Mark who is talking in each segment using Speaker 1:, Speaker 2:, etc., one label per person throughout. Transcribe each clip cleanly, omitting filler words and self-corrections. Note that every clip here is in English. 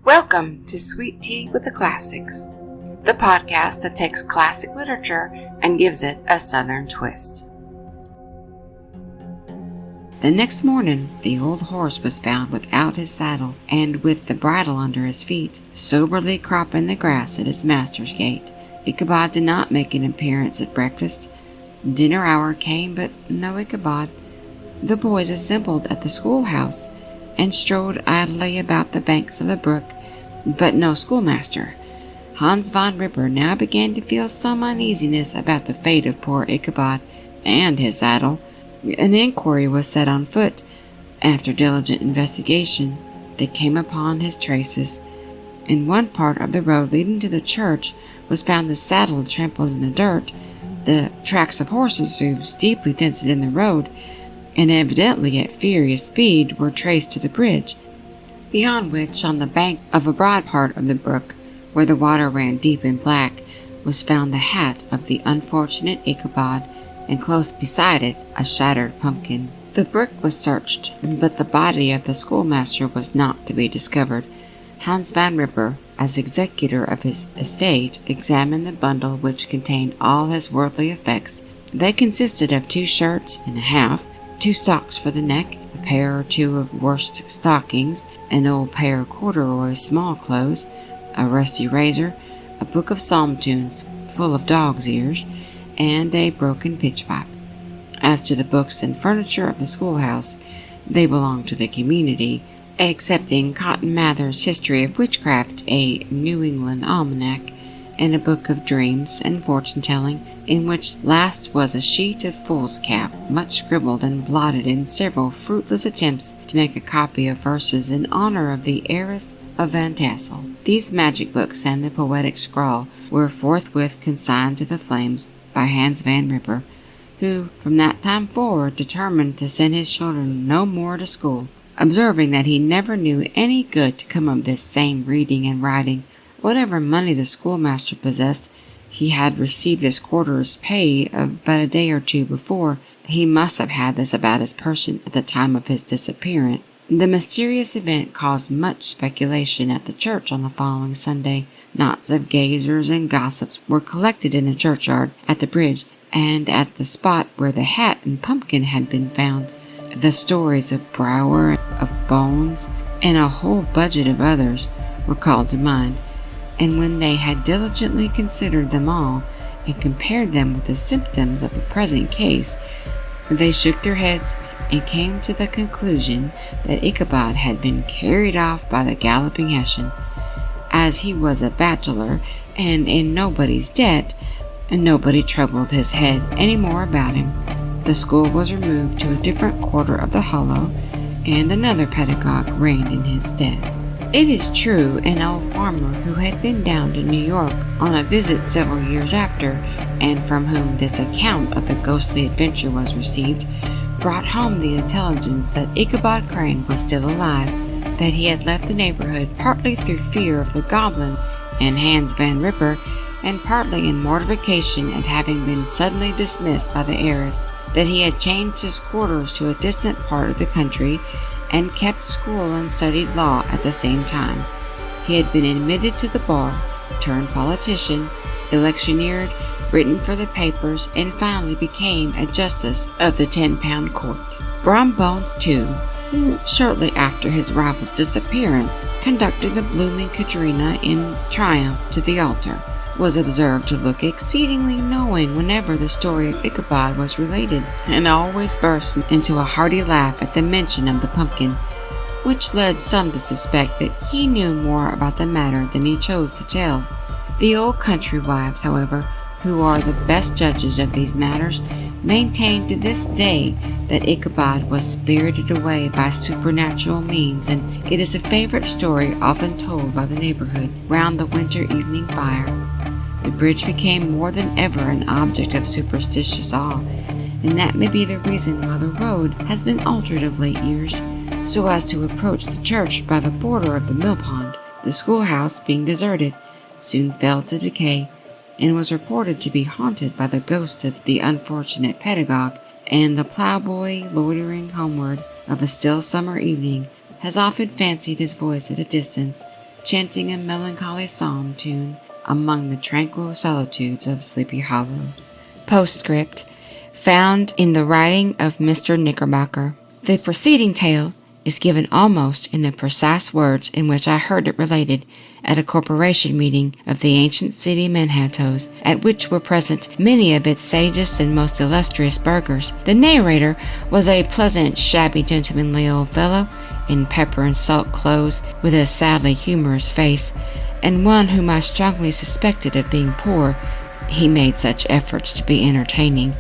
Speaker 1: Welcome to Sweet Tea with the Classics, the podcast that takes classic literature and gives it a Southern twist. The next morning, the old horse was found without his saddle and with the bridle under his feet, soberly cropping the grass at his master's gate. Ichabod did not make an appearance at breakfast. Dinner hour came, but no Ichabod. The boys assembled at the schoolhouse and strode idly about the banks of the brook, but no schoolmaster. Hans von Ripper now began to feel some uneasiness about the fate of poor Ichabod and his saddle. An inquiry was set on foot. After diligent investigation, they came upon his traces. In one part of the road leading to the church was found the saddle trampled in the dirt, the tracks of horses' hooves deeply dented in the road, and evidently at furious speed were traced to the bridge, beyond which, on the bank of a broad part of the brook, where the water ran deep and black, was found the hat of the unfortunate Ichabod, and close beside it a shattered pumpkin. The brook was searched, but the body of the schoolmaster was not to be discovered. Hans von Ripper, as executor of his estate, examined the bundle which contained all his worldly effects. They consisted of 2 shirts and a half, 2 socks for the neck, a pair or 2 of worst stockings, an old pair of corduroy small clothes, a rusty razor, a book of psalm tunes full of dog's ears, and a broken pitch pipe. As to the books and furniture of the schoolhouse, they belonged to the community, excepting Cotton Mather's History of Witchcraft, a New England almanac, and a book of dreams and fortune-telling, in which last was a sheet of foolscap, much scribbled and blotted in several fruitless attempts to make a copy of verses in honor of the heiress of Van Tassel. These magic books and the poetic scrawl were forthwith consigned to the flames by Hans van Ripper, who from that time forward determined to send his children no more to school, observing that he never knew any good to come of this same reading and writing. Whatever money the schoolmaster possessed, he had received his quarter's pay but a day or 2 before. He must have had this about his person at the time of his disappearance. The mysterious event caused much speculation at the church on the following Sunday. Knots of gazers and gossips were collected in the churchyard, at the bridge, and at the spot where the hat and pumpkin had been found. The stories of Brower, of Bones, and a whole budget of others were called to mind, and when they had diligently considered them all and compared them with the symptoms of the present case, they shook their heads and came to the conclusion that Ichabod had been carried off by the galloping Hessian. As he was a bachelor and in nobody's debt, and nobody troubled his head any more about him, the school was removed to a different quarter of the hollow, and another pedagogue reigned in his stead. It is true, an old farmer who had been down to New York on a visit several years after, and from whom this account of the ghostly adventure was received, brought home the intelligence that Ichabod Crane was still alive, that he had left the neighborhood partly through fear of the goblin and Hans van Ripper, and partly in mortification at having been suddenly dismissed by the heiress, that he had changed his quarters to a distant part of the country, and kept school and studied law at the same time. He had been admitted to the bar, turned politician, electioneered, written for the papers, and finally became a justice of the 10-pound court. Brom Bones, too, who shortly after his rival's disappearance conducted the blooming Katrina in triumph to the altar, was observed to look exceedingly knowing whenever the story of Ichabod was related, and always burst into a hearty laugh at the mention of the pumpkin, which led some to suspect that he knew more about the matter than he chose to tell. The old country wives, however, who are the best judges of these matters, maintain to this day that Ichabod was spirited away by supernatural means, and it is a favorite story often told by the neighborhood round the winter evening fire. The bridge became more than ever an object of superstitious awe, and that may be the reason why the road has been altered of late years, so as to approach the church by the border of the mill pond. The schoolhouse, being deserted, soon fell to decay, and was reported to be haunted by the ghost of the unfortunate pedagogue, and the ploughboy, loitering homeward of a still summer evening, has often fancied his voice at a distance, chanting a melancholy psalm tune among the tranquil solitudes of Sleepy Hollow. Postscript, found in the writing of Mr. Knickerbocker. The preceding tale is given almost in the precise words in which I heard it related at a corporation meeting of the ancient city Manhattoes, at which were present many of its sagest and most illustrious burghers. The narrator was a pleasant, shabby, gentlemanly old fellow, in pepper and salt clothes, with a sadly humorous face, and one whom I strongly suspected of being poor, he made such efforts to be entertaining.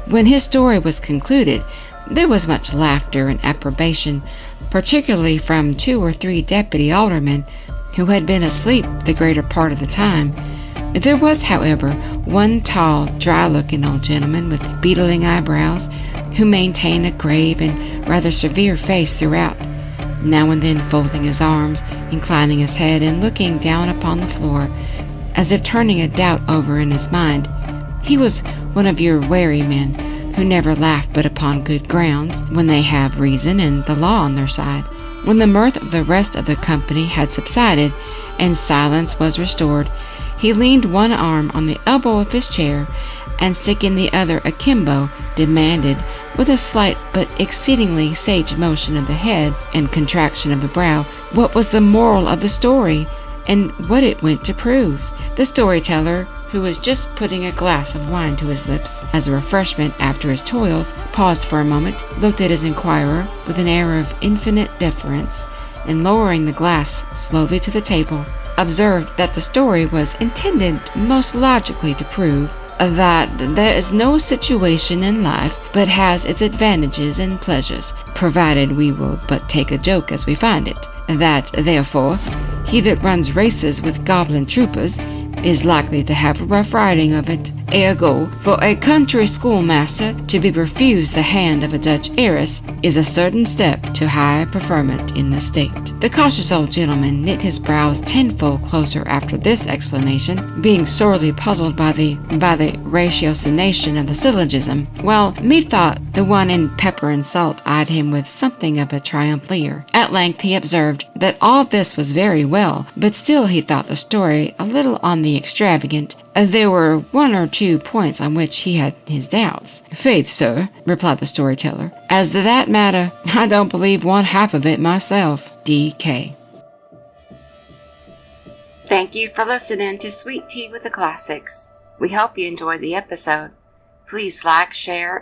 Speaker 1: When his story was concluded, there was much laughter and approbation, particularly from 2 or 3 deputy aldermen, who had been asleep the greater part of the time. There was, however, one tall, dry-looking old gentleman with beetling eyebrows, who maintained a grave and rather severe face throughout, now and then folding his arms, inclining his head, and looking down upon the floor, as if turning a doubt over in his mind. He was one of your wary men, who never laugh but upon good grounds, when they have reason and the law on their side. When the mirth of the rest of the company had subsided, and silence was restored, he leaned one arm on the elbow of his chair, and sticking the other akimbo, demanded, with a slight but exceedingly sage motion of the head and contraction of the brow, what was the moral of the story, and what it went to prove. The storyteller, who was just putting a glass of wine to his lips as a refreshment after his toils, paused for a moment, looked at his inquirer with an air of infinite deference, and lowering the glass slowly to the table, observed that the story was intended most logically to prove that there is no situation in life but has its advantages and pleasures, provided we will but take a joke as we find it. That, therefore, he that runs races with goblin troopers is likely to have a rough riding of it. Ergo, for a country schoolmaster to be refused the hand of a Dutch heiress is a certain step to high preferment in the state. The cautious old gentleman knit his brows tenfold closer after this explanation, being sorely puzzled by the ratiocination of the syllogism, while methought the one in pepper and salt eyed him with something of a triumphant leer. At length he observed that all this was very well, but still he thought the story a little on the extravagant. There were 1 or 2 points on which he had his doubts. "Faith, sir," replied the storyteller, "as to that matter, I don't believe one half of it myself. D.K." Thank you for listening to Sweet Tea with the Classics. We hope you enjoyed the episode. Please like, share,